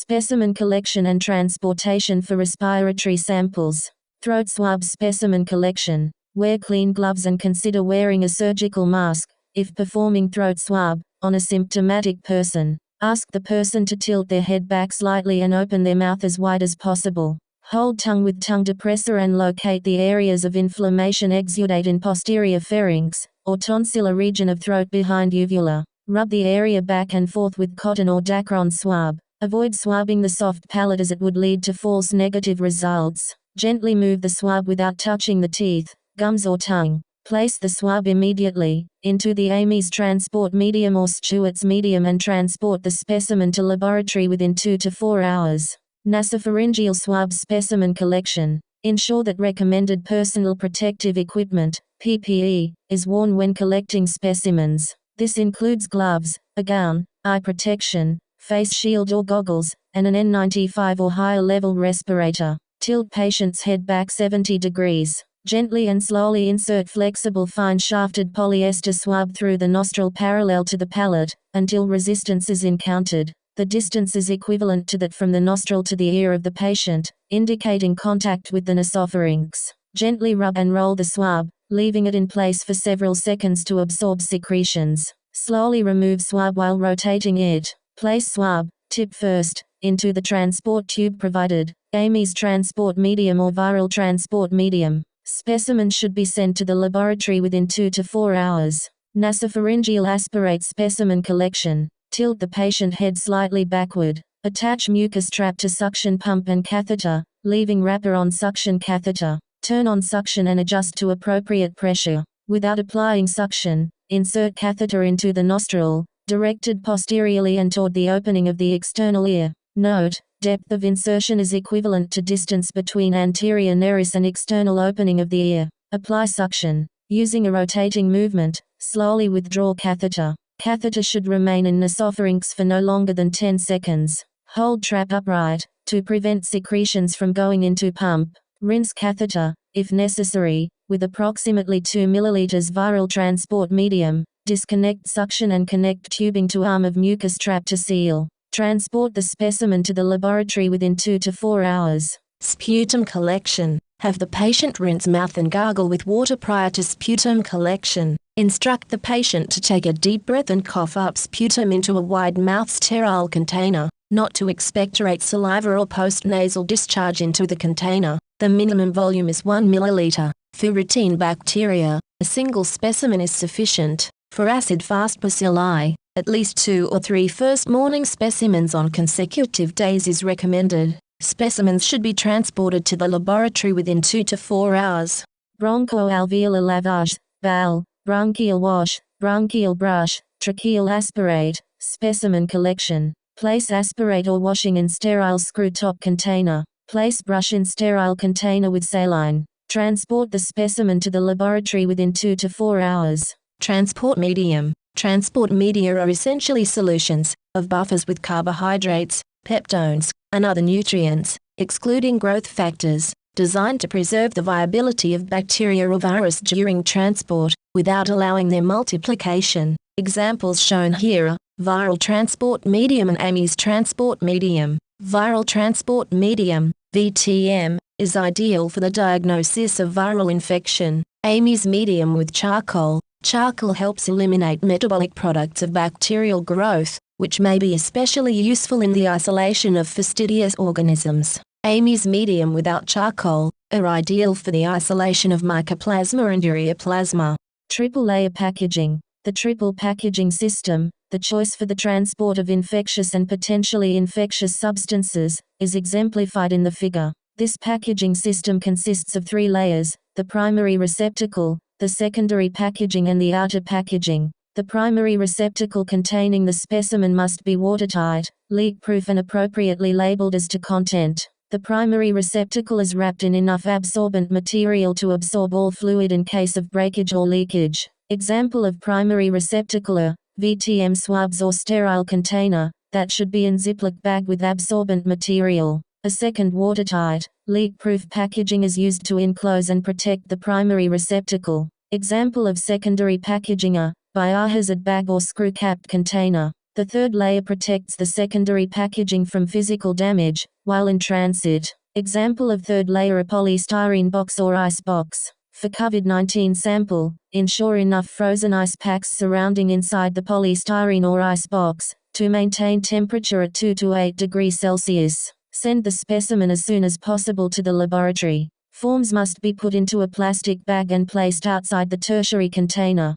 Specimen collection and transportation for respiratory samples. Throat swab specimen collection. Wear clean gloves and consider wearing a surgical mask, if performing throat swab, on a symptomatic person. Ask the person to tilt their head back slightly and open their mouth as wide as possible. Hold tongue with tongue depressor and locate the areas of inflammation exudate in posterior pharynx, or tonsillar region of throat behind uvula. Rub the area back and forth with cotton or Dacron swab. Avoid swabbing the soft palate as it would lead to false negative results. Gently move the swab without touching the teeth, gums or tongue. Place the swab immediately into the Amy's transport medium or Stewart's medium and transport the specimen to laboratory within 2 to 4 hours. Nasopharyngeal swab specimen collection. Ensure that recommended personal protective equipment, PPE, is worn when collecting specimens. This includes gloves, a gown, eye protection, face shield or goggles, and an N95 or higher level respirator. Tilt patient's head back 70 degrees. Gently and slowly insert flexible fine shafted polyester swab through the nostril parallel to the palate, until resistance is encountered. The distance is equivalent to that from the nostril to the ear of the patient, indicating contact with the nasopharynx. Gently rub and roll the swab, leaving it in place for several seconds to absorb secretions. Slowly remove swab while rotating it. Place swab, tip first, into the transport tube provided, Amy's transport medium or viral transport medium. Specimen should be sent to the laboratory within 2 to 4 hours. Nasopharyngeal aspirate specimen collection. Tilt the patient head slightly backward. Attach mucus trap to suction pump and catheter, leaving wrapper on suction catheter. Turn on suction and adjust to appropriate pressure. Without applying suction, insert catheter into the nostril, directed posteriorly and toward the opening of the external ear. Note, depth of insertion is equivalent to distance between anterior nares and external opening of the ear. Apply suction. Using a rotating movement, slowly withdraw catheter. Catheter should remain in nasopharynx for no longer than 10 seconds. Hold trap upright, to prevent secretions from going into pump. Rinse catheter, if necessary, with approximately 2 ml viral transport medium. Disconnect suction and connect tubing to arm of mucus trap to seal. Transport the specimen to the laboratory within 2 to 4 hours. Sputum collection. Have the patient rinse mouth and gargle with water prior to sputum collection. Instruct the patient to take a deep breath and cough up sputum into a wide-mouth sterile container, not to expectorate saliva or post-nasal discharge into the container. The minimum volume is 1 milliliter. For routine bacteria, a single specimen is sufficient. For acid-fast bacilli, at least 2 or 3 first morning specimens on consecutive days is recommended. Specimens should be transported to the laboratory within 2 to 4 hours. Bronchoalveolar lavage, BAL, bronchial wash, bronchial brush, tracheal aspirate, specimen collection. Place aspirate or washing in sterile screw-top container. Place brush in sterile container with saline. Transport the specimen to the laboratory within 2 to 4 hours. Transport medium. Transport media are essentially solutions of buffers with carbohydrates, peptones, and other nutrients, excluding growth factors, designed to preserve the viability of bacteria or virus during transport, without allowing their multiplication. Examples shown here are viral transport medium and Amy's transport medium. Viral transport medium, VTM, is ideal for the diagnosis of viral infection. Amy's medium with charcoal. Charcoal helps eliminate metabolic products of bacterial growth, which may be especially useful in the isolation of fastidious organisms. Amy's medium without charcoal are ideal for the isolation of mycoplasma and ureaplasma. Triple layer packaging. The triple packaging system, the choice for the transport of infectious and potentially infectious substances, is exemplified in the figure. This packaging system consists of 3 layers: the primary receptacle, the secondary packaging and the outer packaging. The primary receptacle containing the specimen must be watertight, leak-proof and appropriately labeled as to content. The primary receptacle is wrapped in enough absorbent material to absorb all fluid in case of breakage or leakage. Example of primary receptacle are VTM swabs or sterile container, that should be in Ziploc bag with absorbent material. A second watertight, leak-proof packaging is used to enclose and protect the primary receptacle. Example of secondary packaging are biohazard bag or screw-capped container. The third layer protects the secondary packaging from physical damage, while in transit. Example of third layer: a polystyrene box or ice box. For COVID-19 sample, ensure enough frozen ice packs surrounding inside the polystyrene or ice box, to maintain temperature at 2 to 8 degrees Celsius. Send the specimen as soon as possible to the laboratory. Forms must be put into a plastic bag and placed outside the tertiary container.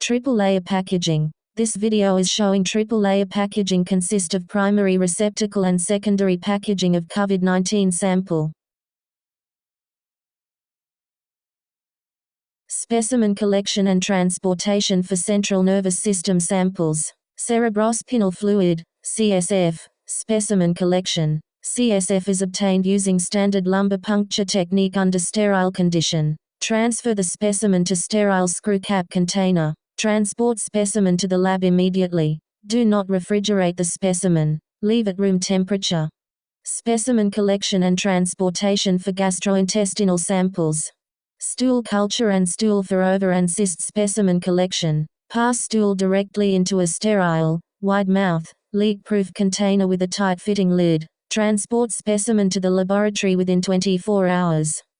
Triple layer packaging. This video is showing triple layer packaging consists of primary receptacle and secondary packaging of COVID-19 sample. Specimen collection and transportation for central nervous system samples. Cerebrospinal fluid, CSF, specimen collection. CSF is obtained using standard lumbar puncture technique under sterile condition. Transfer the specimen to sterile screw cap container. Transport specimen to the lab immediately. Do not refrigerate the specimen. Leave at room temperature. Specimen collection and transportation for gastrointestinal samples. Stool culture and stool for over and cyst specimen collection. Pass stool directly into a sterile, wide-mouth, leak-proof container with a tight-fitting lid. Transport specimen to the laboratory within 24 hours.